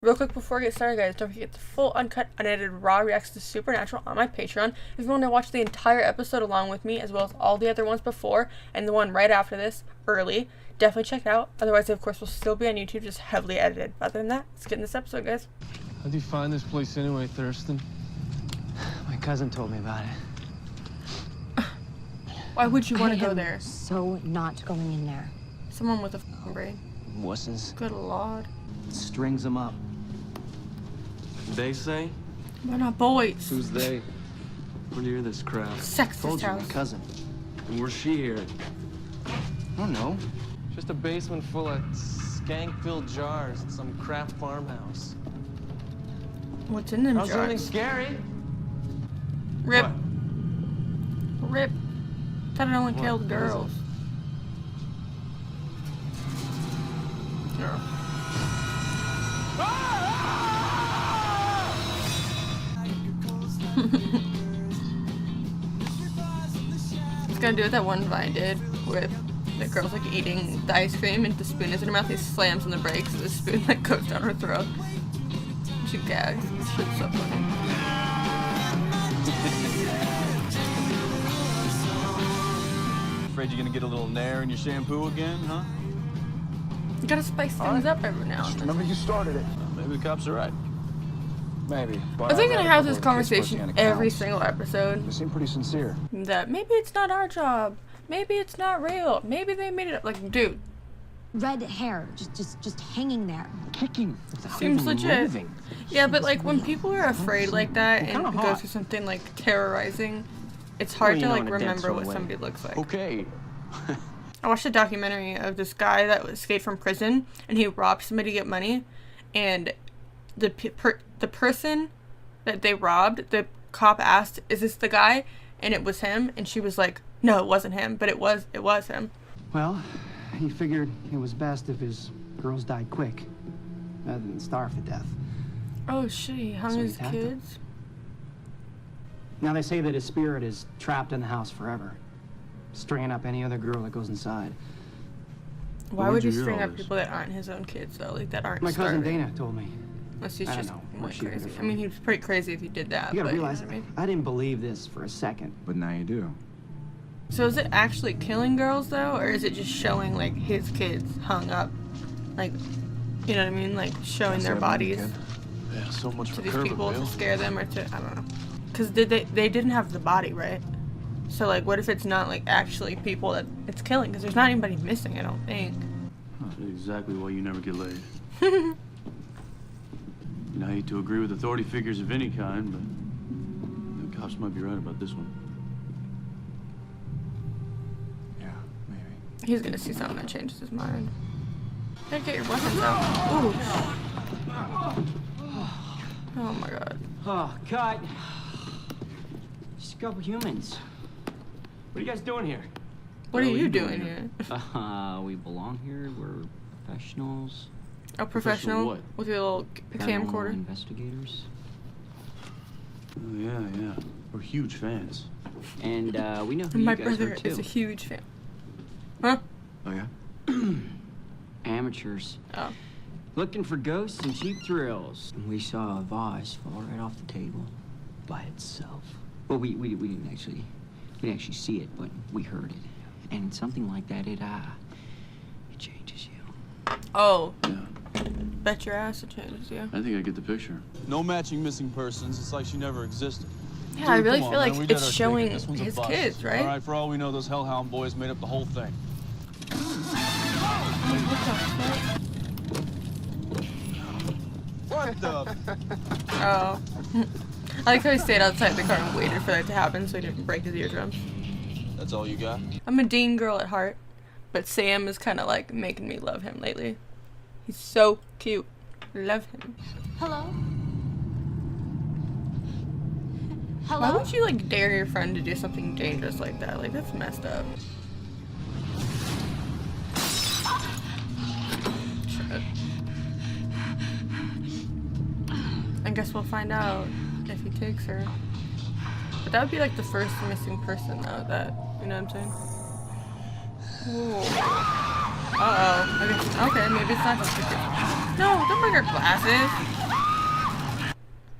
Real quick before I get started, guys, don't forget the full, uncut, unedited, raw reacts to Supernatural on my Patreon. If you want to watch the entire episode along with me, as well as all the other ones before, and the one right after this, early, definitely check it out. Otherwise, of course, will still be on YouTube, just heavily edited. But other than that, let's get in this episode, guys. How'd you find this place anyway, Thurston? My cousin told me about it. Why would you want to I go am there? So not going in there. Someone with a f***ing brain. Wussens. Good lord. Strings them up. They say? Why not boys? Who's they? Where'd you hear this crap? Sexist Told you, my house. cousin. And where's she here? I don't know. Just a basement full of skank-filled jars at some crap farmhouse. What's in them How's something jars? scary? Rip. What? Rip. Thought it only What? killed What is it? girls. Yeah. It's gonna do what that one Vine did with the girl's like eating the ice cream and the spoon is in her mouth. He slams on the brakes and the spoon like goes down her throat. She gags. It's so funny. Afraid you're gonna get a little nair in your shampoo again, huh? You gotta spice things up every now and then. Remember you started it. Maybe the cops are right. Maybe. But I think I I'm read gonna a have couple this of conversation Kiss Pussy every accounts. single episode. They seem pretty sincere. That maybe it's not our job. Maybe it's not real. Maybe they made it up. Like, dude, Red hair, just hanging there. Kicking without seems even legit. moving. Yeah, but like when people are afraid like that and Kinda go hot. through something like terrorizing, it's hard Well, you to know, like in a dead remember sort what of way. somebody looks like. Okay. I watched a documentary of this guy that escaped from prison and he robbed somebody to get money, and the person that they robbed, the cop asked, "Is this the guy?" And it was him, and she was like, "No, it wasn't him," but it was him. Well, he figured it was best if his girls died quick, rather than starve to death. Oh shit, he hung So he his tapped him. kids. Now they say that his spirit is trapped in the house forever, stringing up any other girl that goes inside. Why Where'd would he you hear string all up this? people that aren't his own kids though, like that aren't My cousin starving? Dana told me. Unless he's I don't just know where went she heard it crazy. I from. mean, he was pretty crazy if he did that. You gotta but, realize, know what I mean? I didn't believe this for a second. But now you do. So is it actually killing girls though, or is it just showing like his kids hung up, like, you know what I mean, like showing their bodies Yeah, so much to for these Kerber, people Bill. to scare them, or to, I don't know, because they didn't have the body, right? So like, what if it's not like actually people that it's killing? Because there's not anybody missing, I don't think. That's exactly why you never get laid. And I hate to agree with authority figures of any kind, but the cops might be right about this one. Yeah, maybe. He's gonna see something that changes his mind. Gotta get your weapons out. Ooh. Oh my god. Oh, cut. Just a couple humans. What are you guys doing here? What are you doing here? We belong here. We're professionals. A professional what? with your little Paranormal camcorder. investigators. Oh, yeah. We're huge fans. And we know who My you guys brother are too. is a huge fan. Huh? Oh, yeah? Amateurs. Oh. Looking for ghosts and cheap thrills. And we saw a vase fall right off the table by itself. Well, we didn't actually see it, but we heard it. And something like that, it changes you. Oh. Yeah. Bet your ass it changes you. I think I get the picture. No matching missing persons. It's like she never existed. Yeah, I Dude, really come on, feel man, like we did it's our showing digging. This one's a his bust. kids, right? All right, for all we know, those Hellhound boys made up the whole thing. What the? Oh. I like how he stayed outside the car and waited for that to happen so he didn't break his eardrums. That's all you got? I'm a Dean girl at heart, but Sam is kind of like making me love him lately. He's so cute. Love him. Hello? Why Hello? would you like dare your friend to do something dangerous like that? Like, that's messed up. Shit. I guess we'll find out if he takes her. But that would be like the first missing person though, that, you know what I'm saying? Whoa. Uh-oh. I guess, okay, maybe it's not just the girl. No, don't bring her glasses.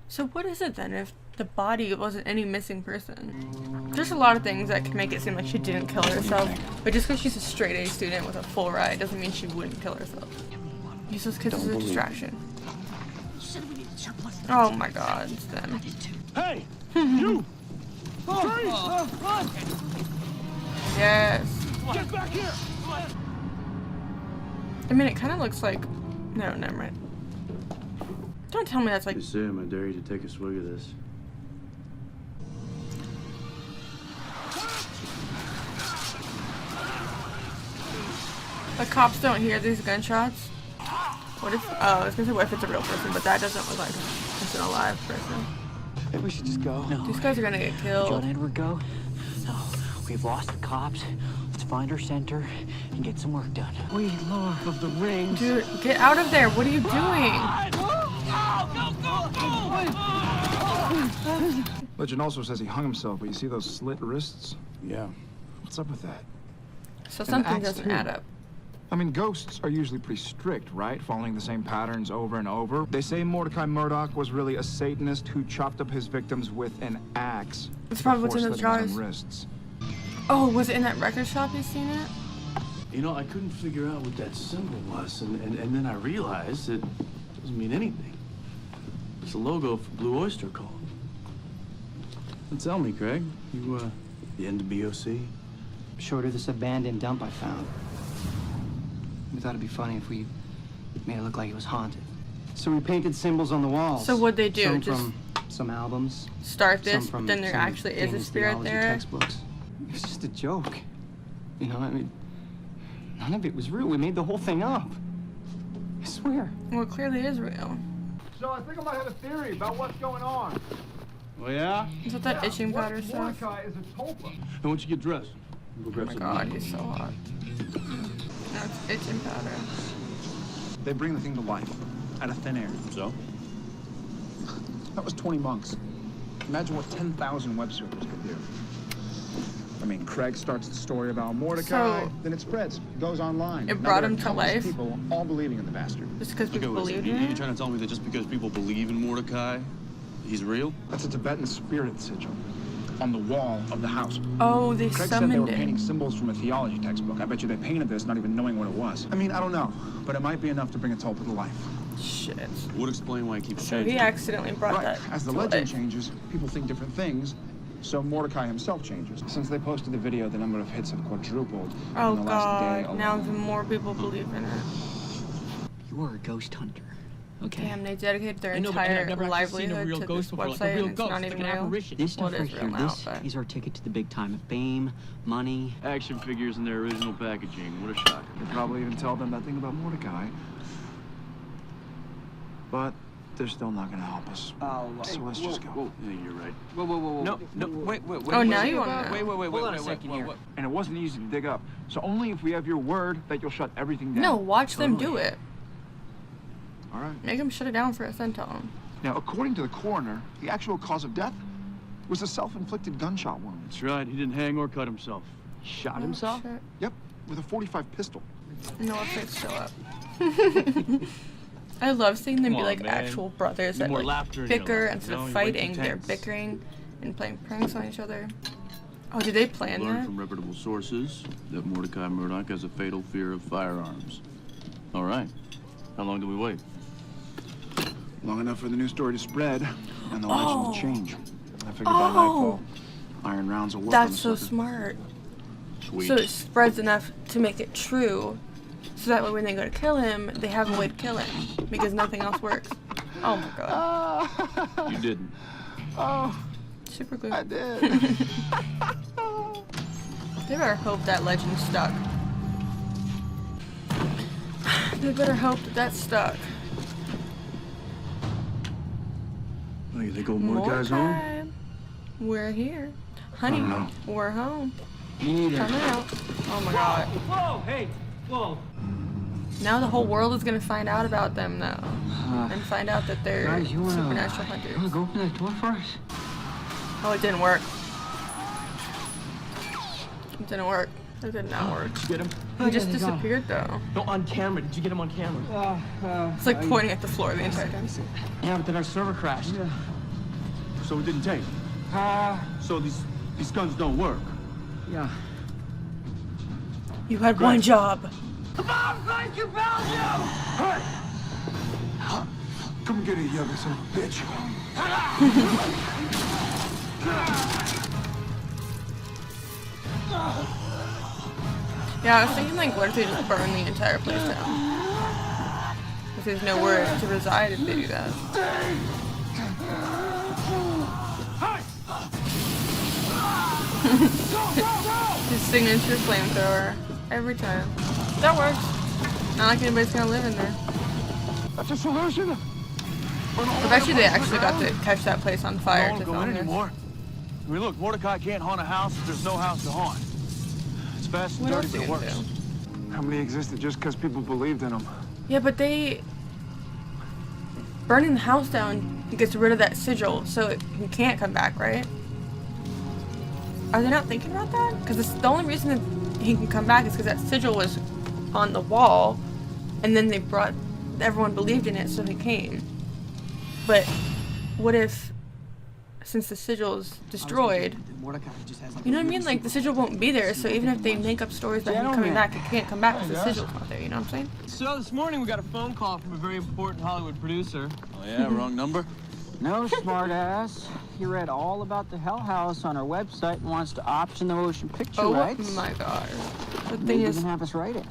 So what is it then if the body wasn't any missing person? There's a lot of things that could make it seem like she didn't kill herself, but just because she's a straight A student with a full ride doesn't mean she wouldn't kill herself. Use those kids as a distraction. Oh my god, it's them. Hey! You! Yes. Get back here! I mean, it kind of looks like... No, never mind. Don't tell me that's like... Hey, Sam, I dare you to take a swig of this. The cops don't hear these gunshots. What if... Oh, I was gonna say what if it's a real person, but that doesn't look like it's an alive person. Maybe we should just go. No. These guys are gonna get killed. John Edward, go? No. We've lost the cops. Let's find our center and get some work done. We Lord of the Rings. Dude, get out of there. What are you doing? Legend also says he hung himself, but you see those slit wrists? Yeah. What's up with that? So something Acts doesn't two. add up. I mean, ghosts are usually pretty strict, right? Following the same patterns over and over. They say Mordecai Murdoch was really a Satanist who chopped up his victims with an axe. It's probably what's before in those slitting his jars. own wrists. Oh, was it in that record shop you seen it? You know, I couldn't figure out what that symbol was, and then I realized it doesn't mean anything. It's the logo for Blue Oyster Cult. And tell me, Craig, you into BOC? Showed her this abandoned dump I found. We thought it'd be funny if we made it look like it was haunted. So we painted symbols on the walls. So what'd they do? Some Just from some albums. start Some this, from but then there some actually is a famous spirit theology there. Textbooks. It was just a joke. You know, I mean, none of it was real. We made the whole thing up. I swear. Well, it clearly is real. So I think I might have a theory about what's going on. Oh, yeah? Is that that itching powder stuff? Oh is a tulpa. And once you get dressed, we'll grab my some god, meat. he's so hot. No, it's itching powder. They bring the thing to life out of thin air. So? That was 20 monks. Imagine what 10,000 web servers could do. I mean, Craig starts the story about Mordecai, So- then it spreads, goes online. It Now brought there are him to countless life? People all believing in the bastard. Just because people wait a believed second. in You're it? trying to tell me that just because people believe in Mordecai, he's real? That's a Tibetan spirit sigil on the wall of the house. Oh, they Craig said they were summoned painting it. symbols from a theology textbook. I bet you they painted this not even knowing what it was. I mean, I don't know, but it might be enough to bring a tulpa to life. Shit. Would explain why he keeps So changing. he accidentally brought Right. that As the to legend life. changes, people think different things. So Mordecai himself changes. Since they posted the video, the number of hits have quadrupled Oh in the last day god, alone. now even more people believe in it. You are a ghost hunter. Okay. Damn, they dedicated their I know, but I've entire never actually seen a livelihood real to ghost this before, like a website real and it's ghost, not like even an real. apparition. This Well, stuff it right is here, real now, this but- is our ticket to the big time of fame, money. Action figures in their original packaging. What a shocker. You'll probably even tell them that thing about Mordecai. But they're still not gonna help us. So let's just go. Yeah, you're right. No, wait. Oh, now you want to know. Wait, hold on a second here. And it wasn't easy to dig up. So only if we have your word that you'll shut everything down. No, watch them do it. All right. Make them shut it down for us and tell them. Now, according to the coroner, the actual cause of death was a self-inflicted gunshot wound. That's right. He didn't hang or cut himself. Shot himself? Shit. Yep, with a .45 pistol. No, let's show up. I love seeing them Come be on, like man. actual brothers Need that more like laughter in your bicker life, instead you know? of You're way too fighting. They're tense. bickering and playing pranks on each other. Oh, did they plan Learned that? from reputable sources that Mordecai Murdoch has a fatal fear of firearms. All right. How long do we wait? Long enough for the new story to spread and the legend Oh. to change. I figured by Oh. nightfall, iron rounds will work on the That's so sucker. smart. Sweet. So it spreads enough to make it true. So that way when they go to kill him, they have a way to kill him. Because nothing else works. Oh my god. You didn't. Oh, Super glue. I did. They better hope that legend stuck. They better hope that that's stuck. Oh, you think old Mordecai's home? Mordecai, we're here. Honey, know. we're home. Me neither. Come out. Oh my god. Whoa, hey, whoa. Now the whole world is gonna find out about them though. And find out that they're Guys, you wanna supernatural hunters. go open that door for us? Oh, it didn't work. It didn't work. That did not work. Did you get him? He just disappeared though. No, on camera. Did you get him on camera? It's like pointing at the floor the entire time. Yeah, but then our server crashed. Yeah. So it didn't take. So these guns don't work. Yeah. You had one job. Come get it, you ugly son of a bitch. Yeah, I was thinking like, what if they just burn the entire place down? If there's nowhere to reside if they do that. His signature flamethrower every time. That works. Not like anybody's gonna live in there. That's a solution. I bet you they actually got to catch that place on fire Don't to go in film this. anymore. I mean, look, Mordecai can't haunt a house if there's no house to haunt. It's fast and What dirty, else but are it you works. gonna do? How many existed just because people believed in them? Yeah, but they burning the house down gets rid of that sigil, so he can't come back, right? Are they not thinking about that? Because the only reason that he can come back is because that sigil was on the wall, and then everyone believed in it, so he came. But what if, since the sigil is destroyed, you know what I mean? Like, the sigil won't be there, so even if they make up stories about him coming back, he can't come back because the sigil's not there, you know what I'm saying? So this morning we got a phone call from a very important Hollywood producer. Oh, yeah, wrong number? No, smartass. He read all about the Hell House on our website and wants to option the motion picture Oh rights. my god. The thing Maybe is even have us write it.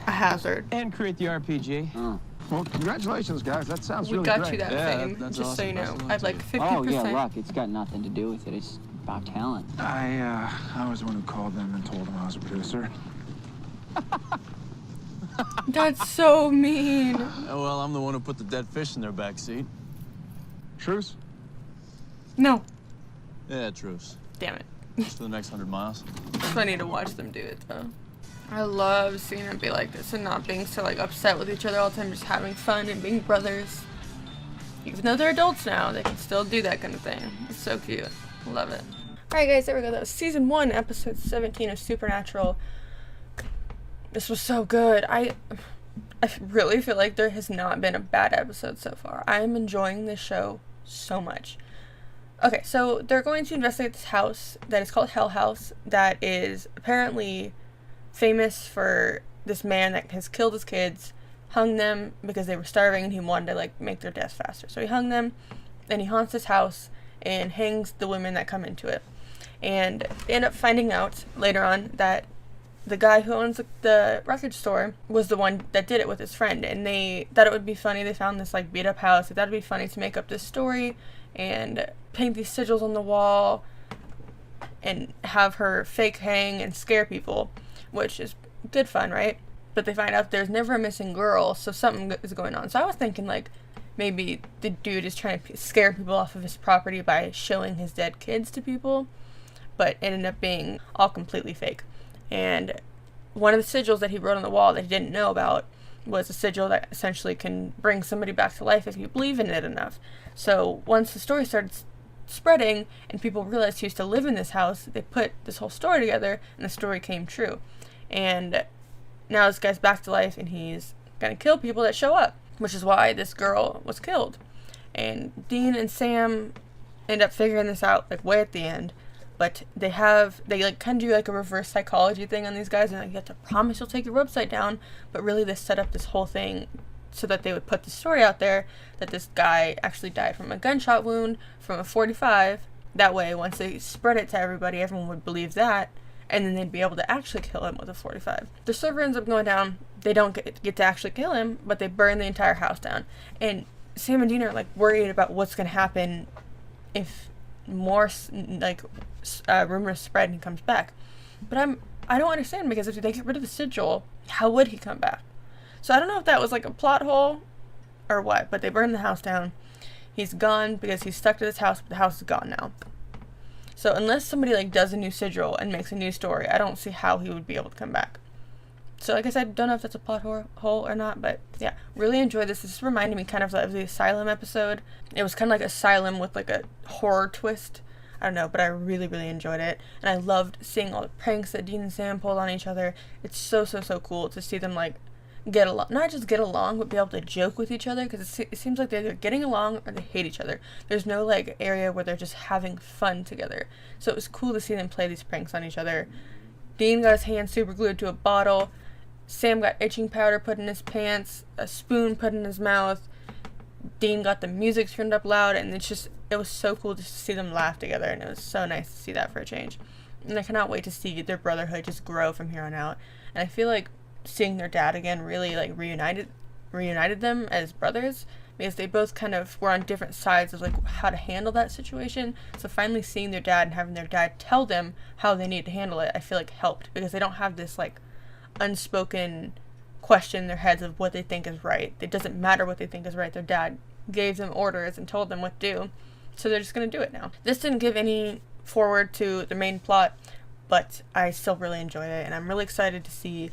a hazard. And create the RPG. Oh. Well, congratulations, guys. That sounds We really got great. you that Yeah, fame, that's just so you know. awesome. I'd like 50%. Oh, yeah, look, it's got nothing to do with it. It's about talent. I was the one who called them and told them I was a producer. That's so mean. Oh, well, I'm the one who put the dead fish in their back seat. Truce? No. Yeah, truce. Damn it. Just for the next 100 miles. It's funny to watch them do it though. I love seeing them be like this and not being so like upset with each other all the time, just having fun and being brothers. Even though they're adults now, they can still do that kind of thing. It's so cute. Love it. Alright guys, there we go. That was season 1, episode 17 of Supernatural. This was so good. I really feel like there has not been a bad episode so far. I am enjoying this show so much. Okay, so they're going to investigate this house that is called Hell House that is apparently famous for this man that has killed his kids, hung them because they were starving and he wanted to like make their deaths faster. So he hung them and he haunts this house and hangs the women that come into it. And they end up finding out later on that the guy who owns the record store was the one that did it with his friend, and they thought it would be funny. They found this like beat up house. They thought it'd be funny to make up this story and paint these sigils on the wall and have her fake hang and scare people, which is good fun, right? But they find out there's never a missing girl, so something is going on. So I was thinking like maybe the dude is trying to scare people off of his property by showing his dead kids to people, but it ended up being all completely fake. And one of the sigils that he wrote on the wall that he didn't know about was a sigil that essentially can bring somebody back to life if you believe in it enough. So once the story started spreading and people realized he used to live in this house, they put this whole story together and the story came true. And now this guy's back to life and he's gonna kill people that show up, which is why this girl was killed. And Dean and Sam end up figuring this out like way at the end. But they like kind of do like a reverse psychology thing on these guys, and like you have to promise you'll take your website down. But really, they set up this whole thing so that they would put the story out there that this guy actually died from a gunshot wound from a .45. That way, once they spread it to everybody, everyone would believe that, and then they'd be able to actually kill him with a .45. The server ends up going down. They don't get to actually kill him, but they burn the entire house down. And Sam and Dean are like worried about what's gonna happen if more like rumors spread and he comes back. But I don't understand, because if they get rid of the sigil, how would he come back? So I don't know if that was like a plot hole or what, but they burned the house down. He's gone because he's stuck to this house, but the house is gone now. So unless somebody like does a new sigil and makes a new story, I don't see how he would be able to come back. So like I said, don't know if that's a plot hole or not, but yeah, really enjoyed this. This reminded me kind of the Asylum episode. It was kind of like Asylum with like a horror twist. I don't know, but I really, really enjoyed it. And I loved seeing all the pranks that Dean and Sam pulled on each other. It's so cool to see them, like, get along, not just get along, but be able to joke with each other, because it seems like they're either getting along or they hate each other. There's no, like, area where they're just having fun together. So it was cool to see them play these pranks on each other. Dean got his hand super glued to a bottle. Sam got itching powder put in his pants, a spoon put in his mouth. Dean got the music turned up loud, and it was so cool to see them laugh together, and it was so nice to see that for a change. And I cannot wait to see their brotherhood just grow from here on out. And I feel like seeing their dad again really, like, reunited them as brothers, because they both kind of were on different sides of, like, how to handle that situation. So finally seeing their dad and having their dad tell them how they need to handle it, I feel like helped, because they don't have this, like, unspoken question in their heads of what they think is right. It doesn't matter what they think is right. Their dad gave them orders and told them what to do, so they're just going to do it now. This didn't give any forward to the main plot, but I still really enjoyed it, and I'm really excited to see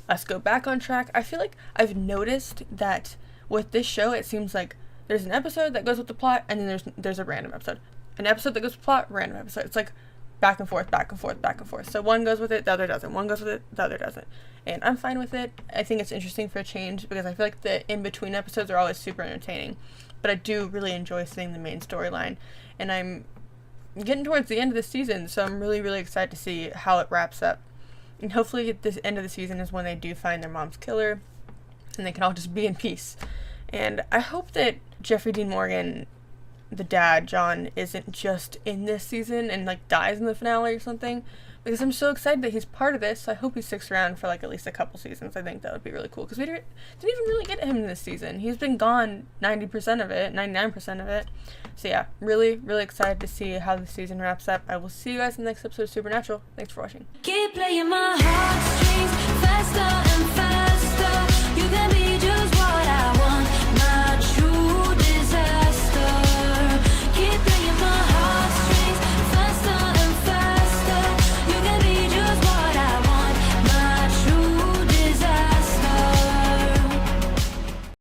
us go back on track. I feel like I've noticed that with this show, it seems like there's an episode that goes with the plot, and then there's a random episode. An episode that goes with the plot, random episode. It's like back and forth. So one goes with it, the other doesn't. One goes with it, the other doesn't. And I'm fine with it. I think it's interesting for a change, because I feel like the in-between episodes are always super entertaining. But I do really enjoy seeing the main storyline. And I'm getting towards the end of the season, so I'm really, really excited to see how it wraps up. And hopefully at this end of the season is when they do find their mom's killer, and they can all just be in peace. And I hope that Jeffrey Dean Morgan, the dad, John, isn't just in this season and, like, dies in the finale or something, because I'm so excited that he's part of this. So I hope he sticks around for, like, at least a couple seasons. I think that would be really cool, because we didn't even really get him in this season. He's been gone 90% of it, 99% of it. So yeah, really, really excited to see how the season wraps up. I will see you guys in the next episode of Supernatural. Thanks for watching. Keep playing my heartstrings faster and faster.